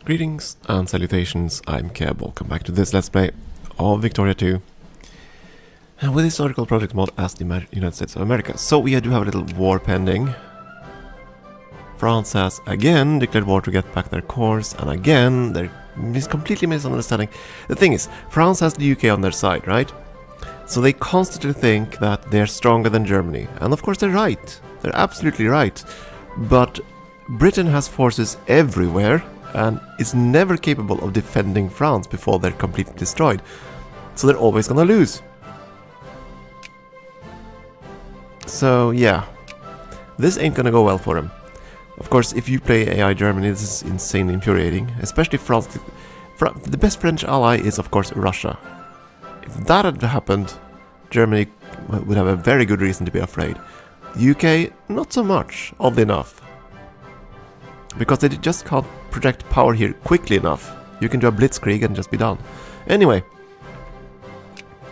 Greetings and salutations, I'm Keb. Welcome back to this Let's Play of Victoria 2 with historical project mod as the United States of America. So we do have a little war pending. France has again declared war to get back their course, and again they're completely misunderstanding. The thing is, France has the UK on their side, right? So they constantly think that they're stronger than Germany, and of course they're right. They're absolutely right. But Britain has forces everywhere and is never capable of defending France before they're completely destroyed. So they're always gonna lose. So yeah, this ain't gonna go well for them. Of course, if you play AI Germany, this is insanely infuriating, especially France. The best French ally is of course Russia. If that had happened, Germany would have a very good reason to be afraid. The UK, not so much, oddly enough. Because they just can't project power here quickly enough. You can do a blitzkrieg and just be done. Anyway,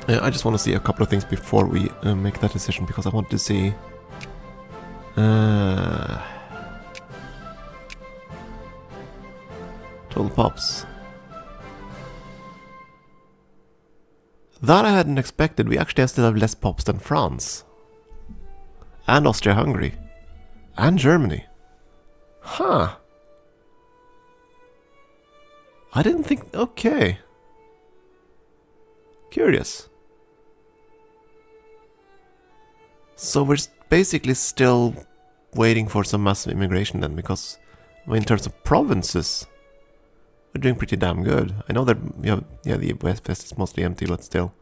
I just want to see a couple of things before we make that decision, because I want to see... total pops. That I hadn't expected. We actually still have less pops than France. And Austria-Hungary. And Germany. Huh. I didn't think... Okay. Curious. So we're basically still waiting for some massive immigration then, because in terms of provinces, we're doing pretty damn good. I know that yeah, the West is mostly empty, but still.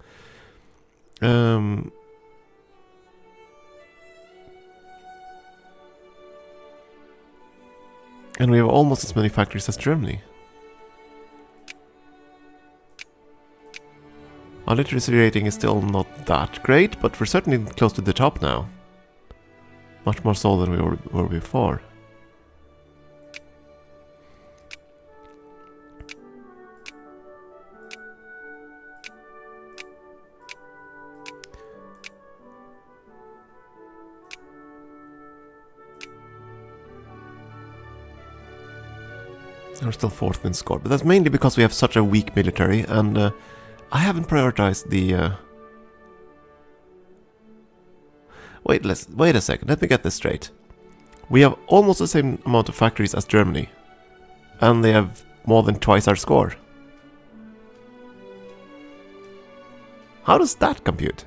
And we have almost as many factories as Germany. Our literacy rating is still not that great, but we're certainly close to the top now. Much more so than we were before. We're still fourth in score, but that's mainly because we have such a weak military, and I haven't prioritized the... Wait a second, let me get this straight. We have almost the same amount of factories as Germany, and they have more than twice our score. How does that compute?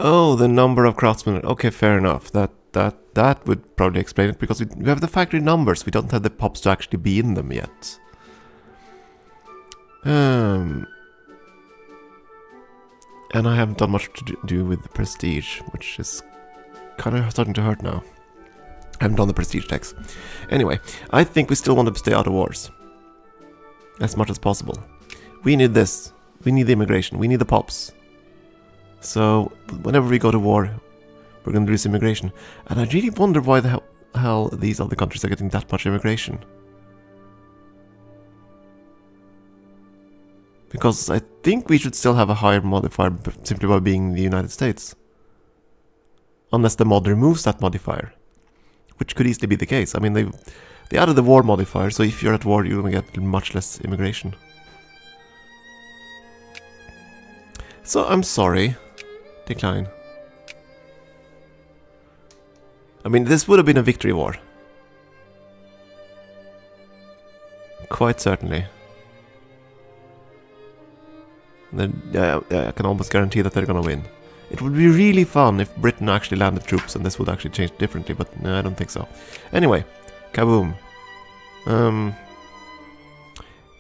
Oh, the number of craftsmen. Okay, fair enough. That would probably explain it, because we have the factory numbers. We don't have the pops to actually be in them yet. And I haven't done much to do with the prestige, which is kind of starting to hurt now. I haven't done the prestige tax. Anyway, I think we still want to stay out of wars. As much as possible. We need this. We need the immigration. We need the pops. So, whenever we go to war, we're going to lose immigration. And I really wonder why the hell these other countries are getting that much immigration. Because I think we should still have a higher modifier simply by being the United States. Unless the mod removes that modifier. Which could easily be the case. I mean, they added the war modifier, so if you're at war, you're going to get much less immigration. So, I'm sorry. Decline. I mean, this would have been a victory war. Quite certainly. Then, I can almost guarantee that they're gonna win. It would be really fun if Britain actually landed troops and this would actually change differently, but no, I don't think so. Anyway, kaboom.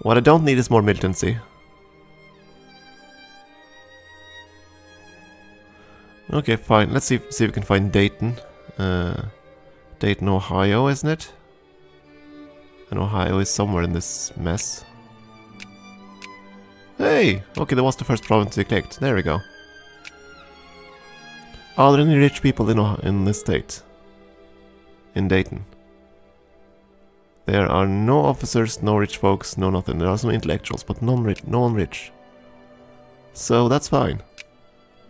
What I don't need is more militancy. Okay, fine. Let's see if we can find Dayton. Dayton, Ohio, isn't it? And Ohio is somewhere in this mess. Hey! Okay, that was the first province we clicked. There we go. Are there any rich people in this state? In Dayton? There are no officers, no rich folks, no nothing. There are some intellectuals, but no one rich. So that's fine.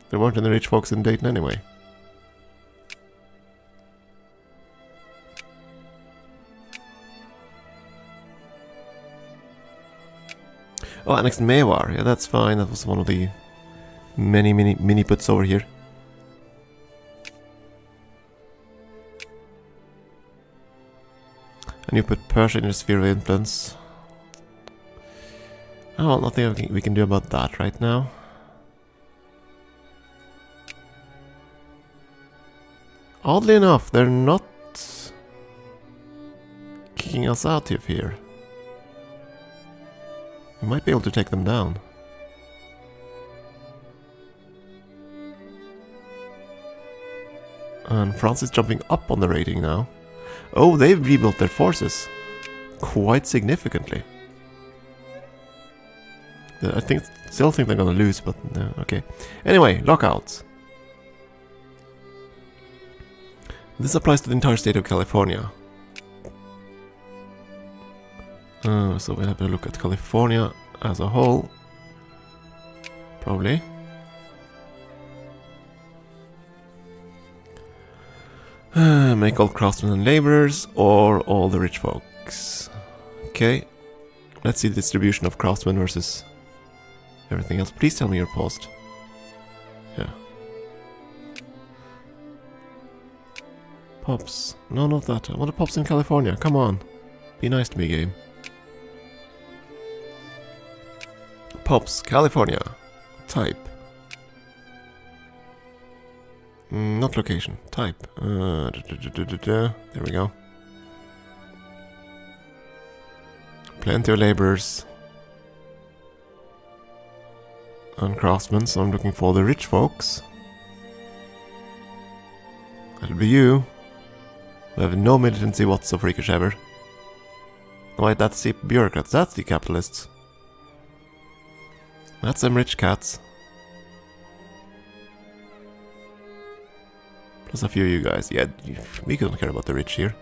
There weren't any rich folks in Dayton anyway. Oh, annexed Mewar. Yeah, that's fine. That was one of the many mini puts over here. And you put Persia in your sphere of influence. Oh, well, nothing we can do about that right now. Oddly enough, they're not kicking us out of here. We might be able to take them down. And France is jumping up on the rating now. Oh, they've rebuilt their forces quite significantly. Still think they're gonna lose, but okay. Anyway, lockouts. This applies to the entire state of California. So we'll have to look at California as a whole. Probably. Make all craftsmen and laborers, or all the rich folks. Okay. Let's see the distribution of craftsmen versus everything else. Please tell me your post. Yeah. Pops. No, not that. I want the pops in California. Come on. Be nice to me, game. Pops, California. Type. Not location. Type. There we go. Plenty of laborers. And craftsmen, so I'm looking for the rich folks. That'll be you. We have no militancy whatsoever. Oh, wait, that's the bureaucrats. That's the capitalists. That's them rich cats. Plus a few of you guys. Yeah, we don't care about the rich here.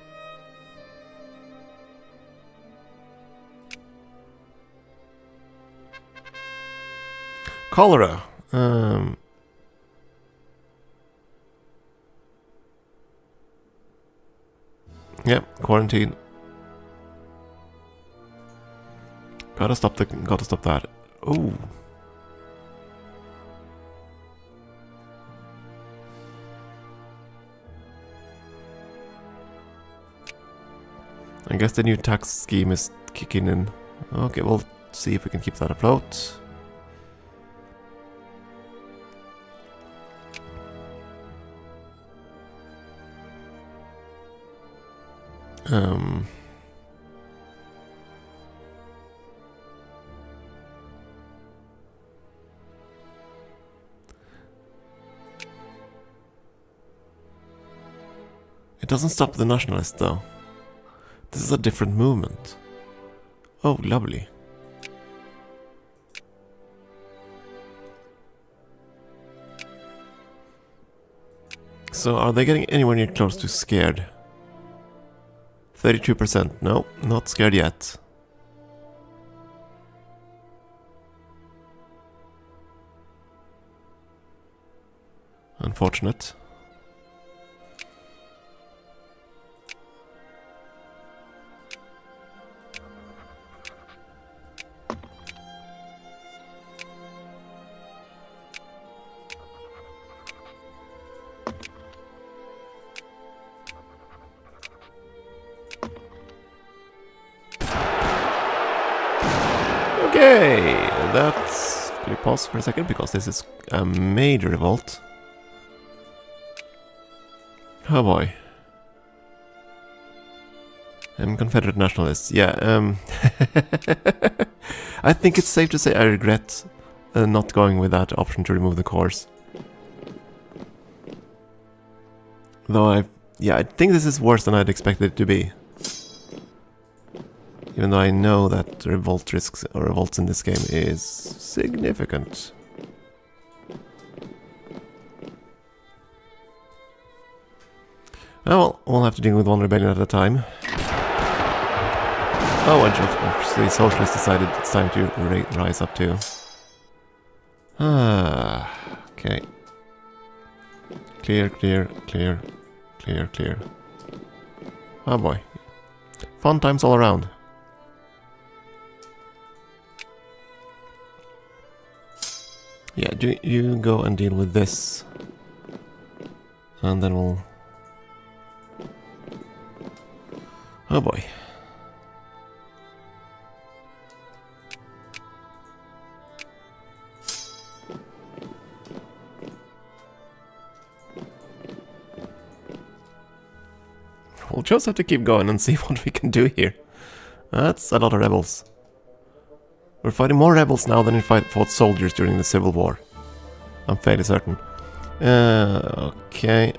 Cholera. Yeah, quarantine. Gotta stop that. Oh. I guess the new tax scheme is kicking in. Okay, we'll see if we can keep that afloat. It doesn't stop the nationalists though. This is a different movement. Oh, lovely. So are they getting anywhere near close to scared? 32%. No, not scared yet. Unfortunate. Okay, that's... Can we pause for a second? Because this is a major revolt. Oh boy. Confederate nationalists, yeah. I think it's safe to say I regret not going with that option to remove the cores. Though I think this is worse than I'd expected it to be. Even though I know that revolt risks or revolts in this game is significant. Oh, well, we'll have to deal with one rebellion at a time. Oh, and of course, the socialists decided it's time to rise up too. Okay. Clear, clear, clear, clear, clear. Oh boy. Fun times all around. Yeah, do you go and deal with this. And then we'll... Oh boy. We'll just have to keep going and see what we can do here. That's a lot of rebels. We're fighting more rebels now than we fought soldiers during the Civil War. I'm fairly certain. Okay.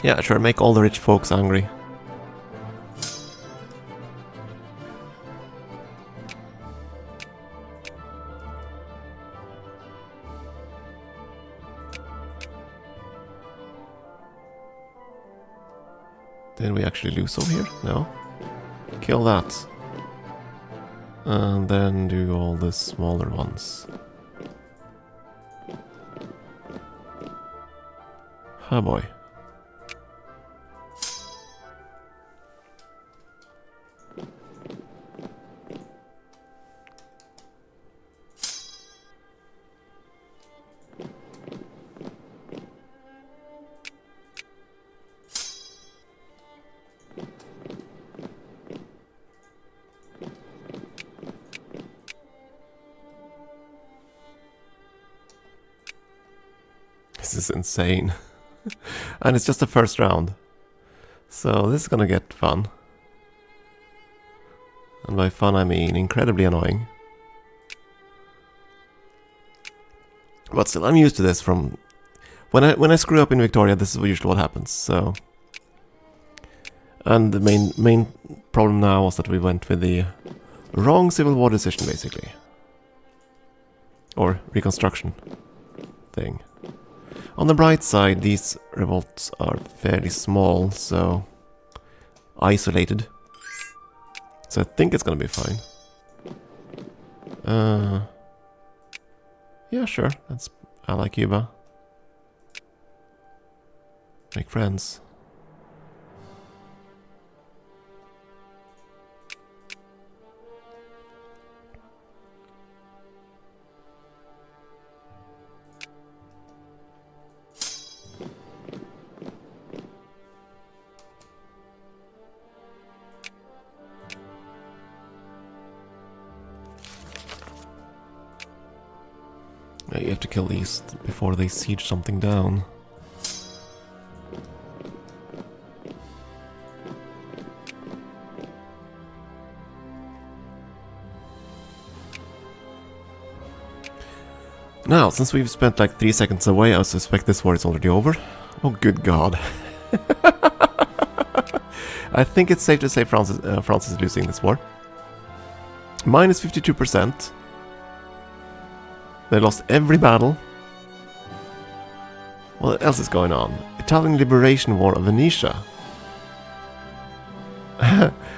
Yeah, sure, make all the rich folks angry. Did we actually lose over here? No. Kill that. And then do all the smaller ones. Oh boy. This is insane. And it's just the first round. So this is gonna get fun. And by fun I mean incredibly annoying. But still, I'm used to this from... When I screw up in Victoria, this is usually what happens, so... And the main problem now was that we went with the wrong Civil War decision, basically. Or reconstruction thing. On the bright side, these revolts are fairly small, so isolated. So I think it's gonna be fine. Yeah, sure. I like Cuba. Make friends. You have to kill these before they siege something down. Now, since we've spent like 3 seconds away, I suspect this war is already over. Oh, good God. I think it's safe to say France is losing this war. Minus 52%. They lost every battle. What else is going on? Italian Liberation War of Venetia.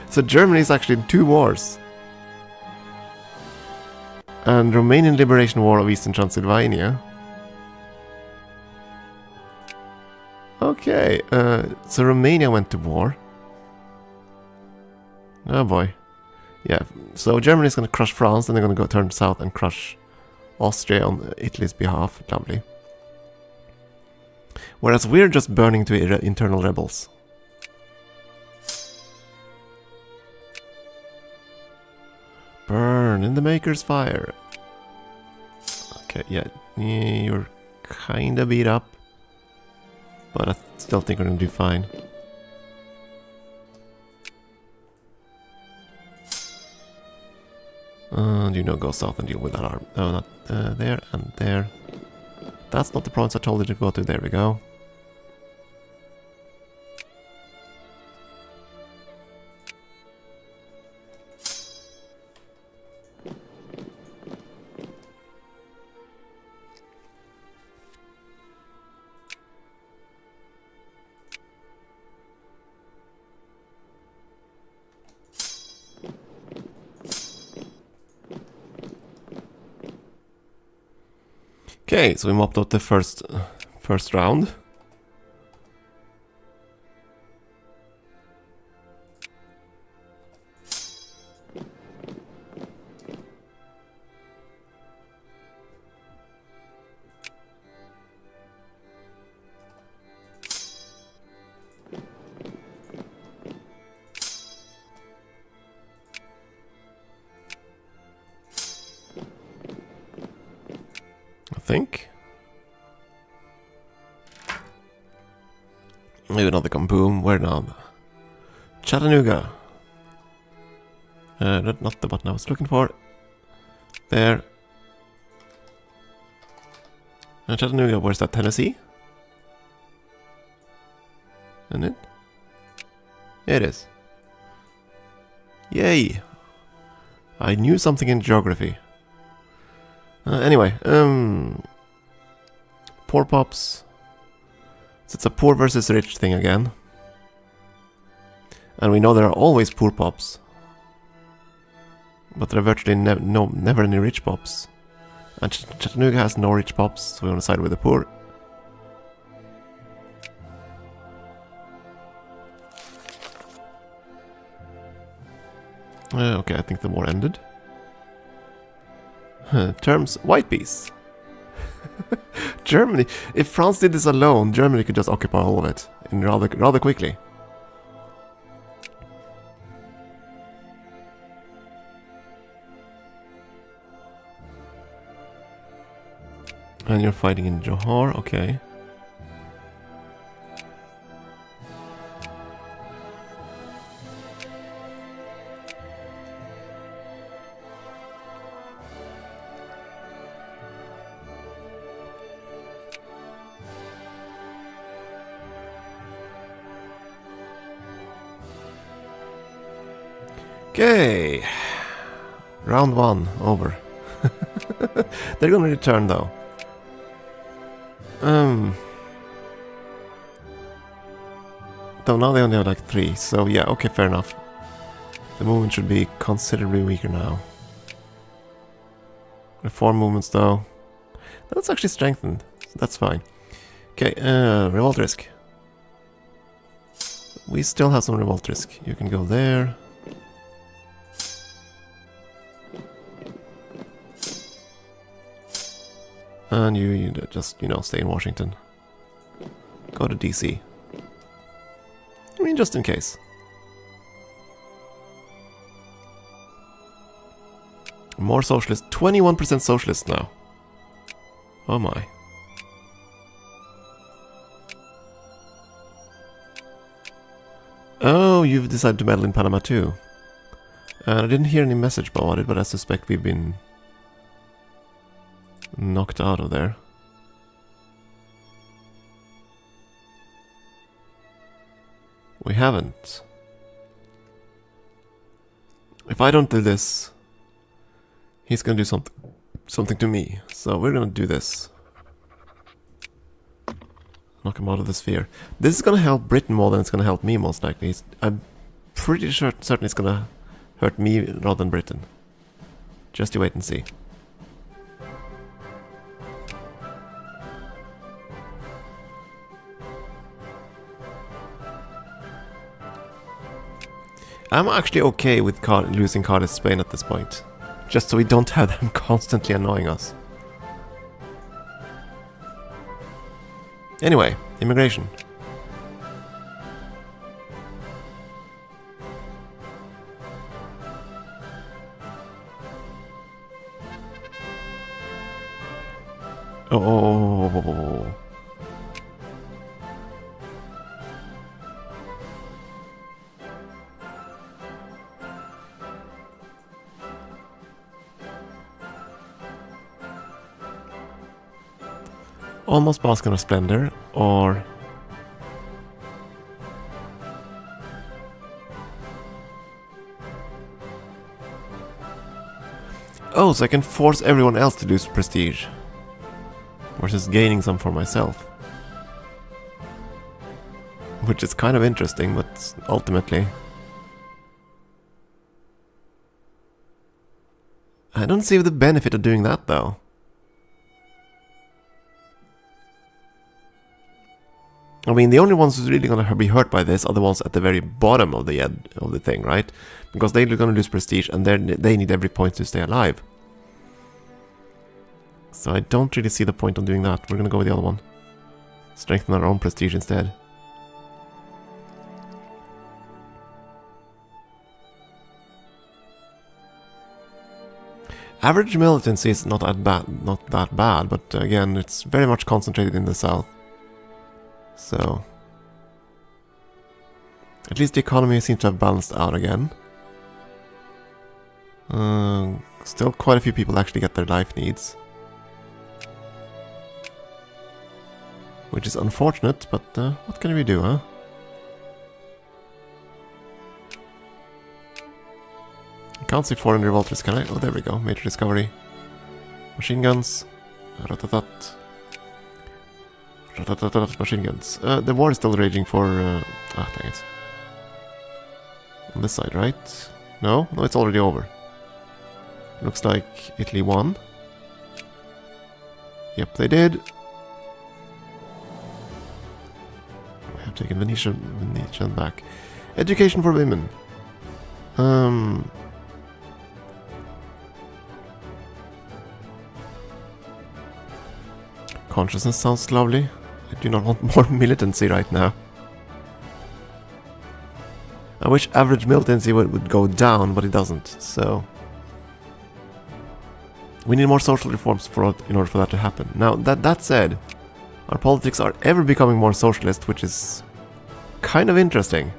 So Germany is actually in 2 wars. And Romanian Liberation War of Eastern Transylvania. Okay, so Romania went to war. Oh boy. Yeah, so Germany is going to crush France, and they're going to go turn south and crush Austria on Italy's behalf. Lovely. Whereas we're just burning to internal rebels. Burn in the Maker's fire. Okay, yeah, you're kinda beat up. But I still think we're gonna do fine. And go south and deal with that arm. No, not there and there. That's not the province I told you to go to. There we go. Okay, so we mopped out the first round. I think. Maybe another kaboom. Where now? Chattanooga. Not the button I was looking for. There. Chattanooga, where's that? Tennessee? Isn't it? Yeah, it is. Yay! I knew something in geography. Anyway, poor pops. So it's a poor versus rich thing again. And we know there are always poor pops. But there are virtually never any rich pops. And Chattanooga has no rich pops, so we want to side with the poor. Okay, I think the war ended. Terms white peace. Germany. If France did this alone, Germany could just occupy all of it in rather quickly. And you're fighting in Johor, okay. Okay, round 1 over. They're gonna return though. Though now they only have like 3, so yeah, okay, fair enough. The movement should be considerably weaker now. Reform movements though. That's actually strengthened, so that's fine. Okay, revolt risk. We still have some revolt risk. You can go there. And you just, stay in Washington. Go to DC. I mean, just in case. More socialist. 21% socialist now. Oh my. Oh, you've decided to meddle in Panama too. I didn't hear any message about it, but I suspect we've been knocked out of there. We haven't. If I don't do this, he's gonna do something to me. So we're gonna do this. Knock him out of the sphere. This is gonna help Britain more than it's gonna help me, most likely. I'm pretty certain it's gonna hurt me rather than Britain. Just you wait and see. I'm actually okay with losing Cardiff Spain at this point. Just so we don't have them constantly annoying us. Anyway, immigration. Oh. Almost basking of splendor, or oh, so I can force everyone else to lose prestige versus gaining some for myself, which is kind of interesting, but ultimately I don't see the benefit of doing that though. I mean, the only ones who's really gonna be hurt by this are the ones at the very bottom of the thing, right? Because they're gonna lose prestige, and they need every point to stay alive. So I don't really see the point of doing that. We're gonna go with the other one. Strengthen our own prestige instead. Average militancy is not that bad, but again, it's very much concentrated in the south. So at least the economy seems to have balanced out again. Still quite a few people actually get their life needs, which is unfortunate, but what can we do, huh? I can't see foreign revolters, can I? Oh, there we go. Major discovery. Machine guns. Ratatat. Ratatat machine guns. The war is still raging for... dang it. On this side, right? No? No, it's already over. Looks like Italy won. Yep, they did. I have taken Venetian back. Education for women. Consciousness sounds lovely. I do not want more militancy right now. I wish average militancy would go down, but it doesn't, so... We need more social reforms in order for that to happen. Now, that said, our politics are ever becoming more socialist, which is kind of interesting.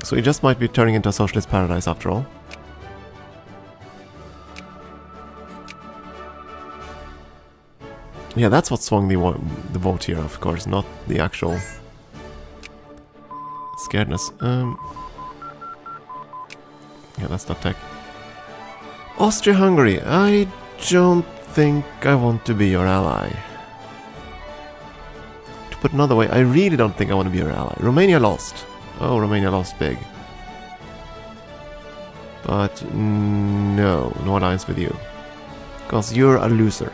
So it just might be turning into a socialist paradise after all. Yeah, that's what swung the vote here, of course, not the actual scaredness. Yeah, that's not tech. Austria-Hungary, I don't think I want to be your ally. To put another way, I really don't think I want to be your ally. Romania lost. Oh, Romania lost big. But no alliance with you. Because you're a loser.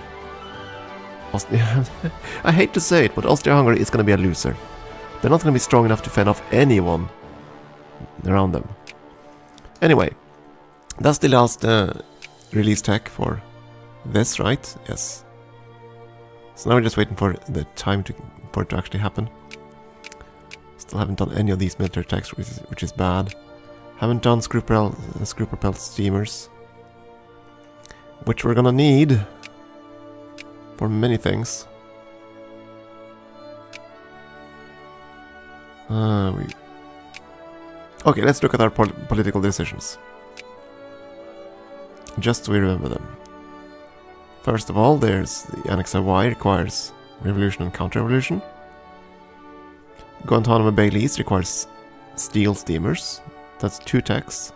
I hate to say it, but Austria-Hungary is going to be a loser. They're not going to be strong enough to fend off anyone around them. Anyway, that's the last release tech for this, right? Yes. So now we're just waiting for the time for it to actually happen. Still haven't done any of these military techs, which is bad. Haven't done screw propelled steamers, which we're gonna need for many things. Okay, let's look at our political decisions. Just so we remember them. First of all, there's the Annex of Y requires revolution and counter-revolution. Guantanamo Bay lease requires steel steamers. That's 2 techs.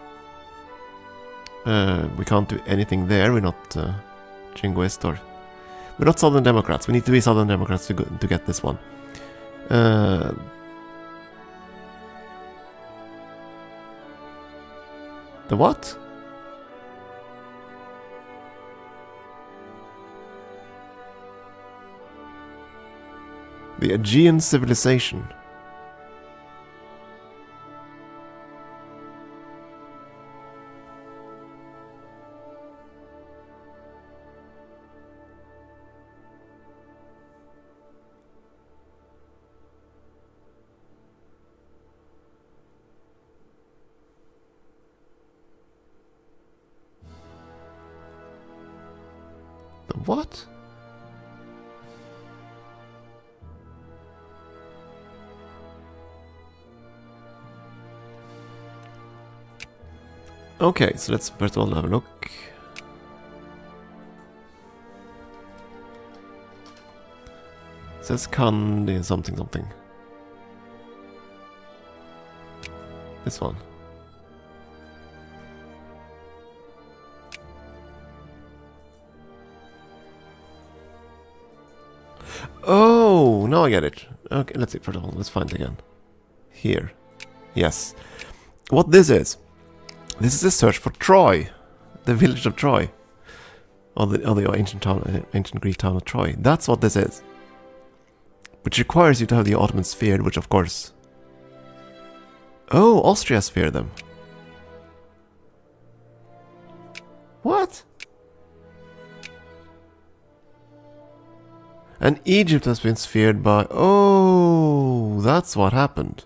We can't do anything there. We're not jingoist or... We're not Southern Democrats. We need to be Southern Democrats to get this one. The what? The Aegean civilization. The what? Okay, so let's first of all have a look. It says Kandi something something. This one. Oh, now I get it. Okay, let's see. First of all, let's find it again. Here. Yes. What this is a search for Troy. The village of Troy. the ancient Greek town of Troy. That's what this is. Which requires you to have the Ottoman sphere, which of course... Oh, Austria sphered them. What? And Egypt has been sphered by... Oh, that's what happened.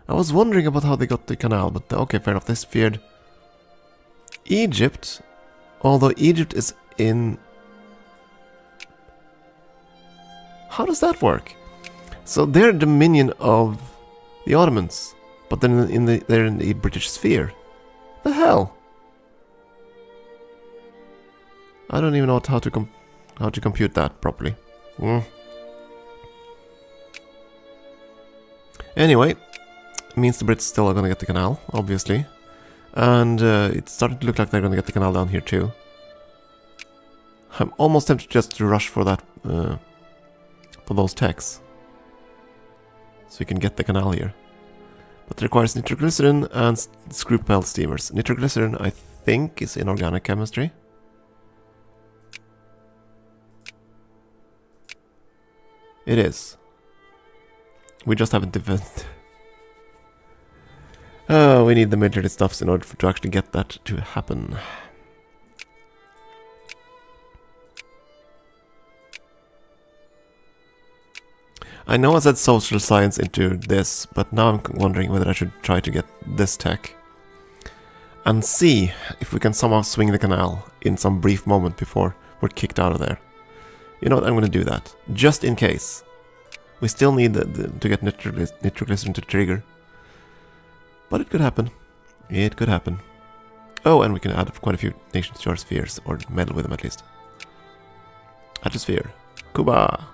I was wondering about how they got the canal, but okay, fair enough. They sphered Egypt, although Egypt is in... How does that work? So they're dominion of the Ottomans, but then they're in the British sphere. The hell? I don't even know how to compute that properly. Anyway, it means the Brits still are going to get the canal, obviously, and it's starting to look like they're going to get the canal down here too. I'm almost tempted just to rush for that, for those techs, so you can get the canal here. But it requires nitroglycerin and screw-propelled steamers. Nitroglycerin, I think, is inorganic chemistry. It is. We just haven't developed. Oh, we need the military stuffs in order to actually get that to happen. I know I said social science into this, but now I'm wondering whether I should try to get this tech and see if we can somehow swing the canal in some brief moment before we're kicked out of there. You know what, I'm going to do that, just in case. We still need to get nitroglycerin to trigger. But it could happen. It could happen. Oh, and we can add quite a few nations to our spheres, or meddle with them at least. Add a sphere. Cuba!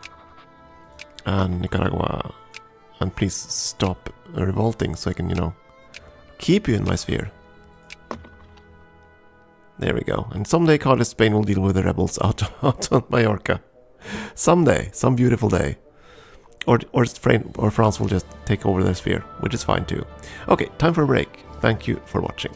And Nicaragua. And please stop revolting so I can, you know, keep you in my sphere. There we go. And someday Carlos Spain will deal with the rebels out on Mallorca. Someday. Some beautiful day. Or France will just take over their sphere, which is fine too. Okay, time for a break. Thank you for watching.